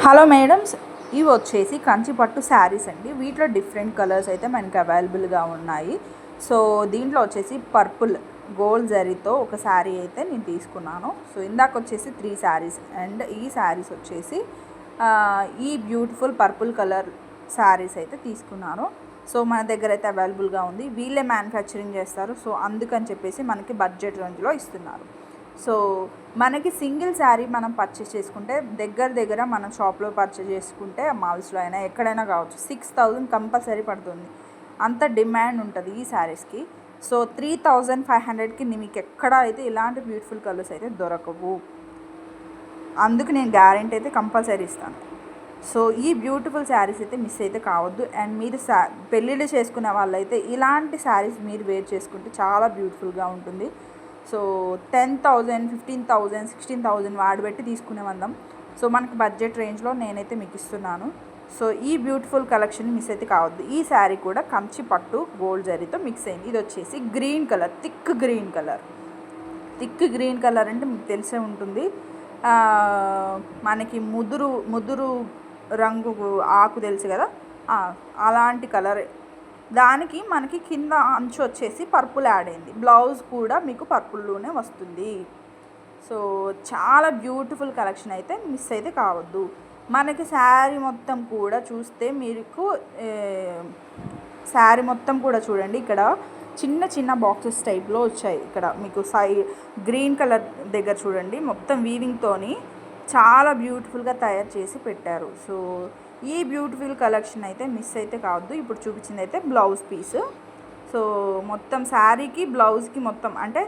Hello madams, ఇవి వచ్చేసి కంచిపట్టు శారీస్ అండి. వీటిలో డిఫరెంట్ కలర్స్ అయితే మనకి అవైలబుల్గా ఉన్నాయి. సో దీంట్లో వచ్చేసి పర్పుల్ గోల్డ్ జరీతో ఒక శారీ అయితే నేను తీసుకున్నాను. సో ఇందాక వచ్చేసి 3 శారీస్ అండ్ ఈ శారీస్ వచ్చేసి ఈ బ్యూటిఫుల్ పర్పుల్ కలర్ శారీస్ అయితే తీసుకున్నాను. సో మన దగ్గర అయితే అవైలబుల్గా ఉంది. వీళ్ళే మ్యానుఫ్యాక్చరింగ్ చేస్తారు. సో అందుకని చెప్పేసి మనకి బడ్జెట్ రేంజ్లో ఇస్తున్నారు. సో మనకి సింగిల్ శారీ మనం పర్చేస్ చేసుకుంటే దగ్గర మనం షాప్లో పర్చేస్ చేసుకుంటే మాల్స్లో అయినా ఎక్కడైనా కావచ్చు 6,000 కంపల్సరీ పడుతుంది. అంత డిమాండ్ ఉంటుంది ఈ శారీస్కి. సో 3,500కి మీకు ఎక్కడ అయితే ఇలాంటి బ్యూటిఫుల్ కలర్స్ అయితే దొరకవు. అందుకు నేను గ్యారెంటీ అయితే కంపల్సరీ ఇస్తాను. సో ఈ బ్యూటిఫుల్ శారీస్ అయితే మిస్ అయితే కావద్దు. అండ్ మీరు పెళ్ళిళ్ళు చేసుకునే వాళ్ళైతే ఇలాంటి శారీస్ మీరు వేర్ చేసుకుంటే చాలా బ్యూటిఫుల్గా ఉంటుంది. సో 10,000, 15,000, 16,000 వాడబెట్టి తీసుకునే వాళ్ళం. సో మనకి బడ్జెట్ రేంజ్లో నేనైతే మీకు ఇస్తున్నాను. సో ఈ బ్యూటిఫుల్ కలెక్షన్ మిస్ అయితే కావద్దు. ఈ శారీ కూడా కంచి పట్టు గోల్డ్ జరీతో మిక్స్ అయింది. ఇది వచ్చేసి green colour, thick green colour అంటే మీకు తెలిసే ఉంటుంది. మనకి ముదురు రంగు ఆకు తెలుసు కదా, అలాంటి కలర్. దానికి మనకి కింద అంచు వచ్చేసి పర్పుల్ యాడ్ అయింది. బ్లౌజ్ కూడా మీకు పర్పుల్లోనే వస్తుంది. సో చాలా బ్యూటిఫుల్ కలెక్షన్ అయితే మిస్ అయితే కావద్దు. మనకి శారీ మొత్తం కూడా చూస్తే మీకు శారీ మొత్తం కూడా చూడండి, ఇక్కడ చిన్న బాక్సెస్ టైప్లో వచ్చాయి. ఇక్కడ మీకు గ్రీన్ కలర్ దగ్గర చూడండి, మొత్తం వీవింగ్తోని చాలా బ్యూటిఫుల్గా తయారు చేసి పెట్టారు. సో ఈ బ్యూటిఫుల్ కలెక్షన్ అయితే మిస్ అయితే కావద్దు. ఇప్పుడు చూపించింది అయితే బ్లౌజ్ పీస్. సో మొత్తం శారీకి బ్లౌజ్కి మొత్తం అంటే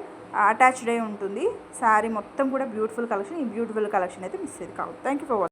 అటాచ్డ్ అయి ఉంటుంది. శారీ మొత్తం కూడా బ్యూటిఫుల్ కలెక్షన్. ఈ బ్యూటిఫుల్ కలెక్షన్ అయితే మిస్ అయితే కావద్దు. Thank you for watching.